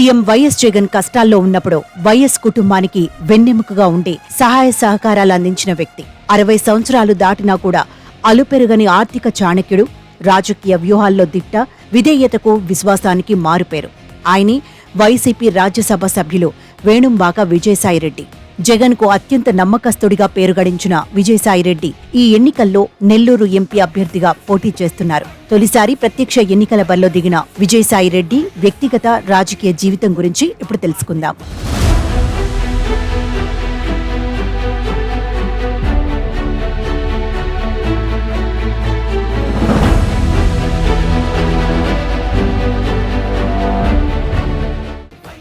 CM YS Jagan కష్టాల్లో ఉన్నప్పుడు YS కుటుంబానికి వెన్నెముకగా ఉండి సహాయ సహకారాలు అందించిన వ్యక్తి. 60 సంవత్సరాలు దాటినా కూడా అలుపెరుగని ఆర్థిక చాణక్యుడు, రాజకీయ వ్యూహాల్లో దిట్ట, విధేయతకు విశ్వాసానికి మారుపేరు. ఆయనే వైసీపీ రాజ్యసభ సభ్యులు వేణుంబాక విజయసాయిరెడ్డి. జగన్కు అత్యంత నమ్మకస్తుడిగా పేరుగడించిన విజయసాయిరెడ్డి ఈ ఎన్నికల్లో నెల్లూరు ఎంపీ అభ్యర్థిగా పోటీ చేస్తున్నారు. తొలిసారి ప్రత్యక్ష ఎన్నికల బరిలో దిగిన విజయసాయిరెడ్డి వ్యక్తిగత రాజకీయ జీవితం గురించి ఇప్పుడు తెలుసుకుందాం.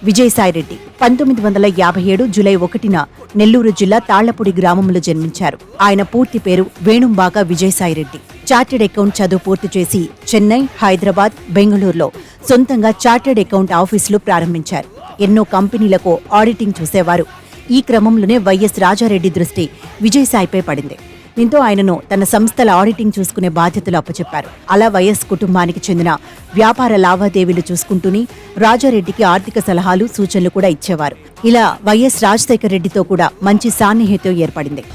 విజయసాయిరెడ్డి 1957 జూలై 1న నెల్లూరు జిల్లా తాళ్లపూడి గ్రామంలో జన్మించారు. ఆయన పూర్తి పేరు వేణుంబాక విజయసాయిరెడ్డి. చార్టెడ్ అకౌంట్ చదువు పూర్తి చేసి చెన్నై, హైదరాబాద్, బెంగళూరులో సొంతంగా చార్టెడ్ అకౌంట్ ఆఫీసులు ప్రారంభించారు. ఎన్నో కంపెనీలకు ఆడిటింగ్ చూసేవారు. ఈ క్రమంలోనే వైఎస్ రాజారెడ్డి దృష్టి విజయసాయిపై పడింది. దీంతో ఆయనను తన సంస్థల ఆడిటింగ్ చూసుకునే బాధ్యతలు అప్పచెప్పారు. అలా వైఎస్ కుటుంబానికి చెందిన వ్యాపార లావాదేవీలు చూసుకుంటూనే రాజారెడ్డికి ఆర్థిక సలహాలు, సూచనలు కూడా ఇచ్చేవారు. ఇలా వైఎస్ రాజశేఖర రెడ్డితో కూడా మంచి సాన్నిహిత్యం ఏర్పడింది.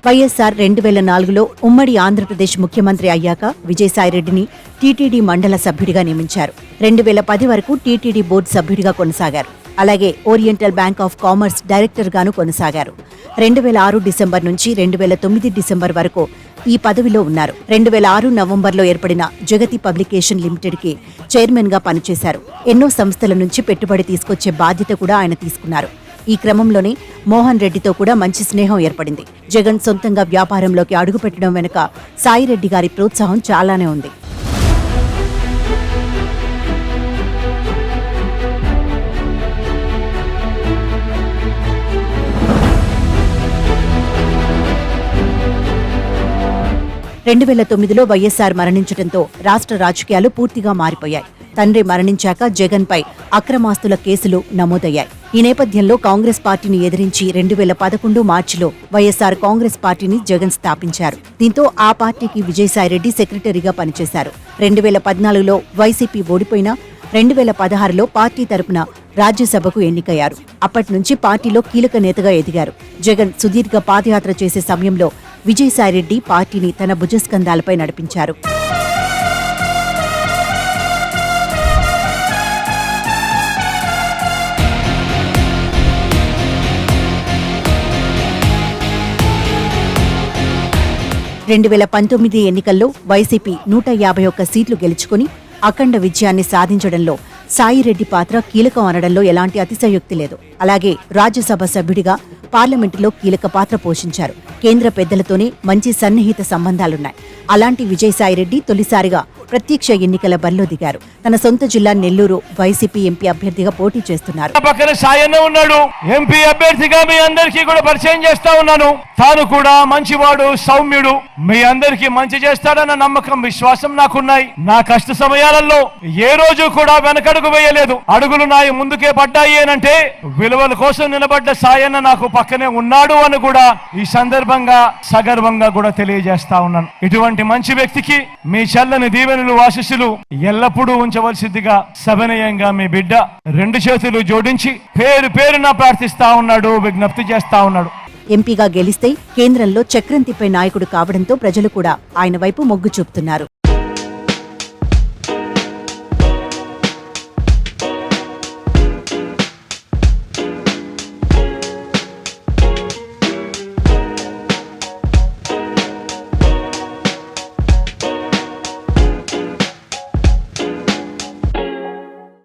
వైఎస్ఆర్ 2004లో ఉమ్మడి ఆంధ్రప్రదేశ్ ముఖ్యమంత్రి అయ్యాక విజయసాయిరెడ్డిని టీటీడీ మండల సభ్యుడిగా నియమించారు. 2010 వరకు టీటీడీ బోర్డు సభ్యుడిగా కొనసాగారు. అలాగే ఓరియంటల్ బ్యాంక్ ఆఫ్ కామర్స్ డైరెక్టర్గాను కొనసాగారు. 2006 డిసెంబర్ నుంచి 2009 డిసెంబర్ వరకు ఈ పదవిలో ఉన్నారు. 2006 నవంబర్లో ఏర్పడిన జగతి పబ్లికేషన్ లిమిటెడ్కి చైర్మన్గా పనిచేశారు. ఎన్నో సంస్థల నుంచి పెట్టుబడి తీసుకొచ్చే బాధ్యత కూడా ఆయన తీసుకున్నారు. ఈ క్రమంలోనే మోహన్ రెడ్డితో కూడా మంచి స్నేహం ఏర్పడింది. జగన్ సొంతంగా వ్యాపారంలోకి అడుగుపెట్టడం వెనుక సాయిరెడ్డి గారి ప్రోత్సాహం చాలానే ఉంది. రెండు 2009లో వైఎస్ఆర్ మరణించడంతో రాష్ట్ర రాజకీయాలు పూర్తిగా మారిపోయాయి. తండ్రి మరణించాక జగన్పై అక్రమాస్తుల కేసులు నమోదయ్యాయి. ఈ నేపథ్యంలో కాంగ్రెస్ పార్టీని ఎదిరించి 2011 మార్చిలో వైఎస్ఆర్ కాంగ్రెస్ పార్టీని జగన్ స్థాపించారు. దీంతో ఆ పార్టీకి విజయసాయిరెడ్డి సెక్రటరీగా పనిచేశారు. 2014లో వైసీపీ ఓడిపోయినా 2016లో పార్టీ తరపున రాజ్యసభకు ఎన్నికయ్యారు. అప్పటి నుంచి పార్టీలో కీలక నేతగా ఎదిగారు. జగన్ సుదీర్ఘ పాదయాత్ర చేసే సమయంలో విజయసాయిరెడ్డి పార్టీని తన భుజస్కంధాలపై నడిపించారు. రెండు 2019 ఎన్నికల్లో వైసీపీ 151 సీట్లు గెలుచుకుని అఖండ విజయాన్ని సాధించడంలో సాయిరెడ్డి పాత్ర కీలకం అనడంలో ఎలాంటి అతిశయోక్తి లేదు. అలాగే రాజ్యసభ సభ్యుడిగా పార్లమెంటులో కీలక పాత్ర పోషించారు. కేంద్ర పెద్దలతోనే మంచి సన్నిహిత సంబంధాలున్నాయి. అలాంటి విజయసాయిరెడ్డి తొలిసారిగా ప్రత్యక్ష ఎన్నికల బరిలో దిగారు. తన సొంత జిల్లా నెల్లూరు వైసీపీ ఎంపీ అభ్యర్థిగా పోటీ చేస్తున్నారు. పక్కన సాయన్న ఉన్నాడు. ఎంపీ అభ్యర్థిగా మీ అందరికీ కూడా పరిచయం చేస్తా ఉన్నాను. తాను కూడా మంచివాడు, సౌమ్యుడు, మీ అందరికీ మంచి చేస్తాడన్న నమ్మకం, విశ్వాసం నాకున్నాయి. నా కష్ట సమయాలలో ఏ రోజు కూడా వెనకడుగు వేయలేదు. అడుగులు నాయి ముందుకే పడ్డాయి అనంటే విలువల కోసం నిలబడ్డ సాయన్న నాకు పక్కనే ఉన్నాడు అని కూడా ఈ సందర్భంగా సగర్వంగా కూడా తెలియజేస్తా ఉన్నాను. ఇటువంటి మంచి వ్యక్తికి మీ చల్లని దీవెనలు, ఆశీస్సులు ఎల్లప్పుడూ ఉంచవలసిందిగా సవినయంగా మీ బిడ్డ 2 చేతులు జోడించి పేరు పేరున ప్రార్థిస్తా ఉన్నాడు, విజ్ఞప్తి చేస్తా ఉన్నాడు. ఎంపీగా గెలిస్తే కేంద్రంలో చక్రం తిప్పే నాయకుడు కావడంతో ప్రజలు కూడా ఆయన వైపు మొగ్గు చూపుతున్నారు.